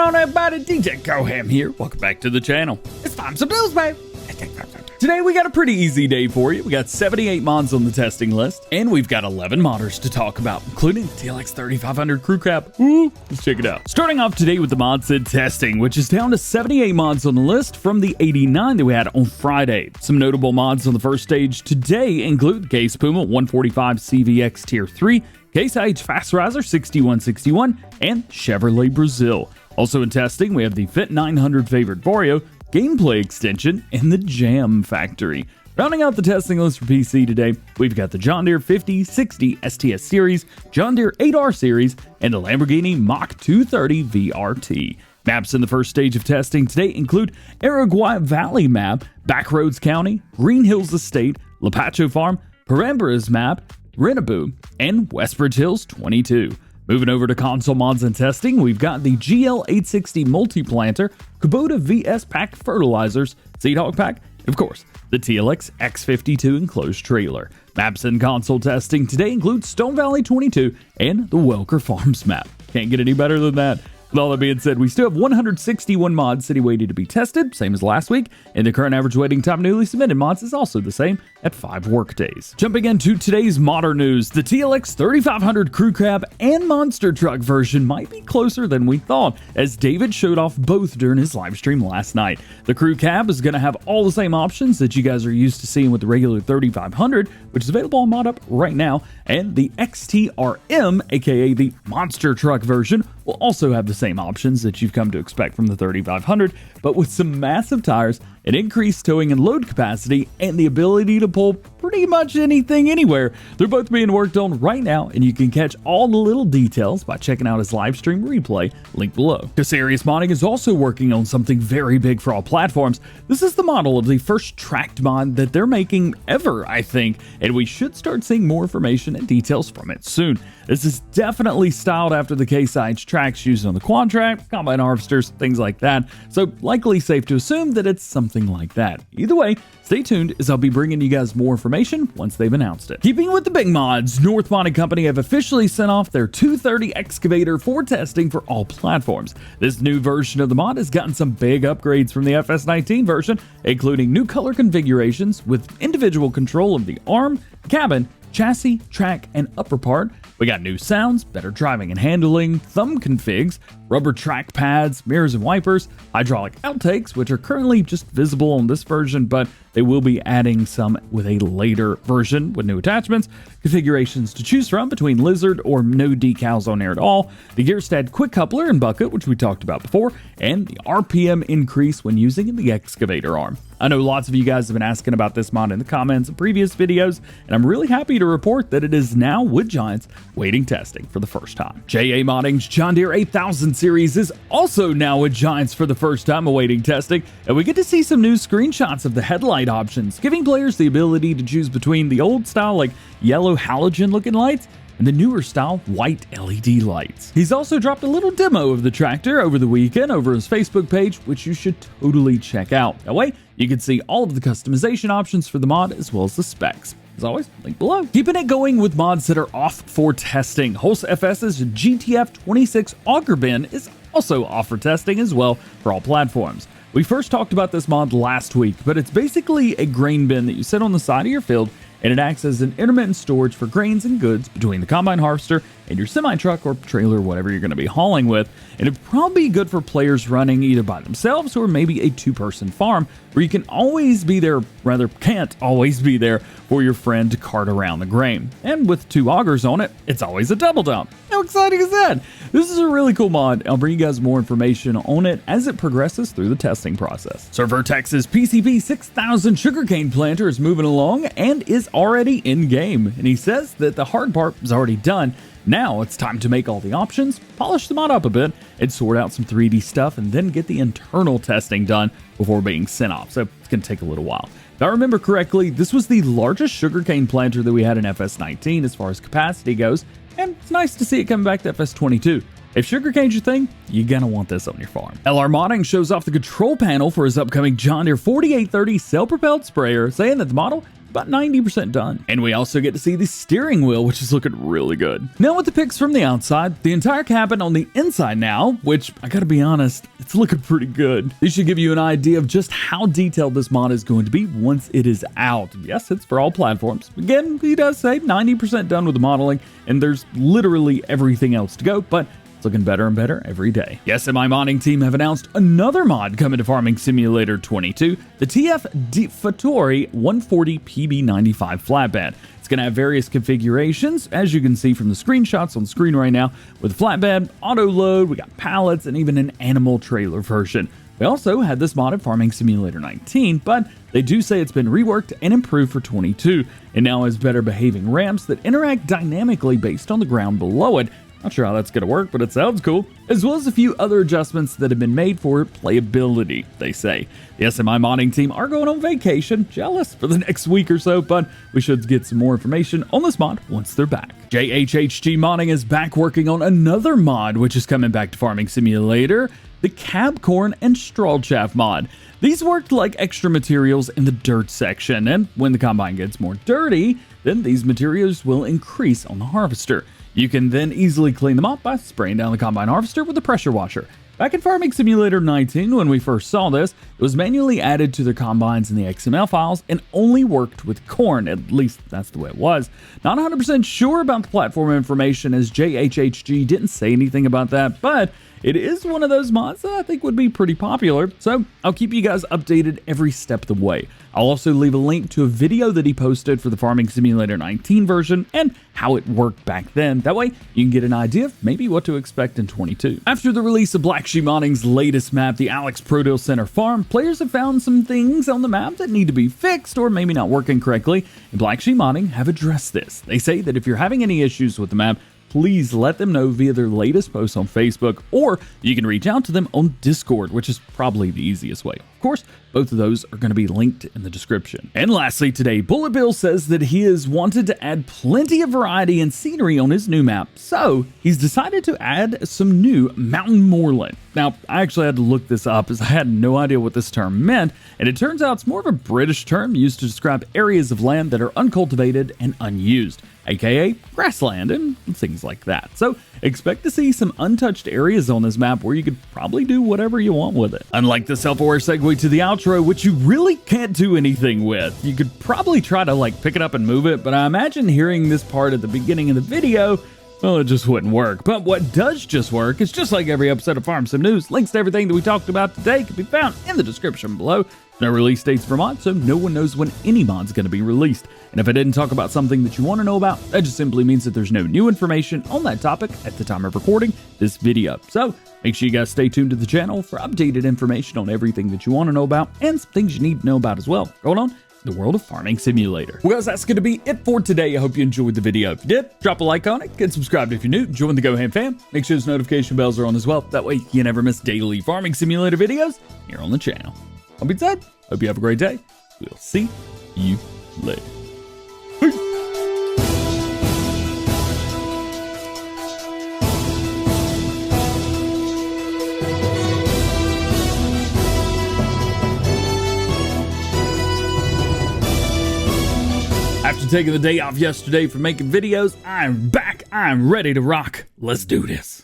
on, everybody? DjGoHam here. Welcome back to the channel. It's time some news, babe. Today we got a pretty easy day for you. We got 78 mods on the testing list, and we've got 11 modders to talk about, including the TLX3500 crew cab. Ooh, let's check it out. Starting off today with the mod said testing, which is down to 78 mods on the list from the 89 that we had on Friday. Some notable mods on the first stage today include Case Puma 145 CVX Tier 3, Case IH Fast Riser 6161, and Chevrolet Brazil. Also in testing, we have the Fit 900 Favorite Vario, Gameplay Extension, and the Jam Factory. Rounding out the testing list for PC today, we've got the John Deere 5060 STS Series, John Deere 8R Series, and the Lamborghini Mach 230 VRT. Maps in the first stage of testing today include Araguaia Valley Map, Backroads County, Green Hills Estate, Lapacho Farm, Parambras Map, Renaboo, and Westbridge Hills 22. Moving over to console mods and testing, we've got the GL860 Multi-Planter, Kubota VS Pack Fertilizers, Seed Hog Pack, and of course, the TLX X52 enclosed trailer. Maps in console testing today include Stone Valley 22 and the Welker Farms map. Can't get any better than that. With all that being said, we still have 161 mods sitting waiting to be tested, same as last week, and the current average waiting time newly submitted mods is also the same at 5 workdays. Jumping into today's modder news, the TLX 3500 crew cab and monster truck version might be closer than we thought, as David showed off both during his live stream last night. The crew cab is going to have all the same options that you guys are used to seeing with the regular 3500, which is available on ModUp right now, and the XTRM, aka the monster truck version, will also have the same options that you've come to expect from the 3500, but with some massive tires, an increased towing and load capacity, and the ability to pull pretty much anything anywhere. They're both being worked on right now, and you can catch all the little details by checking out his live stream replay, link below. Serious Modding is also working on something very big for all platforms. This is the model of the first tracked mod that they're making ever, I think, and we should start seeing more information and details from it soon. This is definitely styled after the Case IH tracks used on the quad track, combine harvesters, things like that, so likely safe to assume that it's something like that. Either way, stay tuned as I'll be bringing you guys more information once they've announced it. Keeping with the big mods, North Modding Company have officially sent off their 230 excavator for testing for all platforms. This new version of the mod has gotten some big upgrades from the FS19 version, including new color configurations with individual control of the arm, cabin, chassis, track, and upper part. We got new sounds, better driving and handling, thumb configs, rubber track pads, mirrors and wipers, hydraulic outtakes, which are currently just visible on this version, but they will be adding some with a later version with new attachments, configurations to choose from between lizard or no decals on there at all, the Gearstad quick coupler and bucket, which we talked about before, and the RPM increase when using the excavator arm. I know lots of you guys have been asking about this mod in the comments of previous videos, and I'm really happy to report that it is now with Giants waiting testing for the first time. JA Modding's John Deere 8000 series is also now with Giants for the first time awaiting testing, and we get to see some new screenshots of the headlight options, giving players the ability to choose between the old style like yellow halogen looking lights and the newer style white LED lights. He's also dropped a little demo of the tractor over the weekend over his Facebook page, which you should totally check out. That way, you can see all of the customization options for the mod as well as the specs. As always, link below. Keeping it going with mods that are off for testing, Hulse FS's GTF-26 Auger bin is also off for testing as well for all platforms. We first talked about this mod last week, but it's basically a grain bin that you sit on the side of your field, and it acts as an intermittent storage for grains and goods between the combine harvester and your semi-truck or trailer, whatever you're going to be hauling with. And it'd probably be good for players running either by themselves or maybe a two-person farm where you can always be there, rather can't always be there for your friend to cart around the grain. And with 2 augers on it, it's always a double dump. How exciting is that? This is a really cool mod. I'll bring you guys more information on it as it progresses through the testing process. Sir Vertex's PCP 6000 Sugarcane planter is moving along and is already in game. And he says that the hard part is already done. Now it's time to make all the options, polish the mod up a bit, and sort out some 3D stuff, and then get the internal testing done before being sent off. So it's going to take a little while. If I remember correctly, this was the largest sugarcane planter that we had in FS19 as far as capacity goes, and it's nice to see it coming back to FS22. If sugarcane's your thing, you're gonna want this on your farm. LR Modding shows off the control panel for his upcoming John Deere 4830 self-propelled sprayer, saying that the model about 90% done. And we also get to see the steering wheel, which is looking really good. Now with the pics from the outside, the entire cabin on the inside now, which I gotta be honest, it's looking pretty good. This should give you an idea of just how detailed this mod is going to be once it is out. Yes, it's for all platforms. Again, he does say 90% done with the modeling, and there's literally everything else to go, but it's looking better and better every day. Yes, and my modding team have announced another mod coming to Farming Simulator 22, the Fattori 140 PB95 Flatbed. It's going to have various configurations, as you can see from the screenshots on the screen right now, with flatbed, auto load, we got pallets, and even an animal trailer version. We also had this mod at Farming Simulator 19, but they do say it's been reworked and improved for 22, and now has better behaving ramps that interact dynamically based on the ground below it. Not sure how that's going to work, but it sounds cool. As well as a few other adjustments that have been made for playability, they say. The SMI modding team are going on vacation, jealous, for the next week or so, but we should get some more information on this mod once they're back. JHHG Modding is back working on another mod, which is coming back to Farming Simulator, the cab corn and straw chaff mod. These worked like extra materials in the dirt section, and when the combine gets more dirty, then these materials will increase on the harvester. You can then easily clean them up by spraying down the combine harvester with a pressure washer. Back in Farming Simulator 19, when we first saw this, it was manually added to their combines in the XML files and only worked with corn. At least that's the way it was. Not 100% sure about the platform information, as JHHG didn't say anything about that, but it is one of those mods that I think would be pretty popular, so I'll keep you guys updated every step of the way. I'll also leave a link to a video that he posted for the Farming Simulator 19 version and how it worked back then. That way, you can get an idea of maybe what to expect in 22. After the release of Black Sheep Modding's latest map, the Alex ProDealCenter Farm, players have found some things on the map that need to be fixed or maybe not working correctly, and Black Sheep Modding have addressed this. They say that if you're having any issues with the map, please let them know via their latest post on Facebook, or you can reach out to them on Discord, which is probably the easiest way. Of course, both of those are going to be linked in the description. And lastly today, Bullet Bill says that he has wanted to add plenty of variety and scenery on his new map, so he's decided to add some new Mountain Moorland. Now, I actually had to look this up as I had no idea what this term meant, and it turns out it's more of a British term used to describe areas of land that are uncultivated and unused, aka grassland and things like that. So expect to see some untouched areas on this map where you could probably do whatever you want with it. Unlike the self-aware segue to the outro, which you really can't do anything with. You could probably try to like pick it up and move it, but I imagine hearing this part at the beginning of the video, well, it just wouldn't work. But what does just work is just like every episode of Farm Sim News, links to everything that we talked about today can be found in the description below. No release dates for mods, so no one knows when any mod's going to be released. And if I didn't talk about something that you want to know about, that just simply means that there's no new information on that topic at the time of recording this video. So make sure you guys stay tuned to the channel for updated information on everything that you want to know about and some things you need to know about as well. Going on the world of Farming Simulator. Well guys, that's going to be it for today. I hope you enjoyed the video. If you did, drop a like on it, get subscribed if you're new, join the GoHam fam, make sure those notification bells are on as well. That way you never miss daily Farming Simulator videos here on the channel. That being said, hope you have a great day. We'll see you later. Peace. After taking the day off yesterday from making videos, I'm back. I'm ready to rock. Let's do this.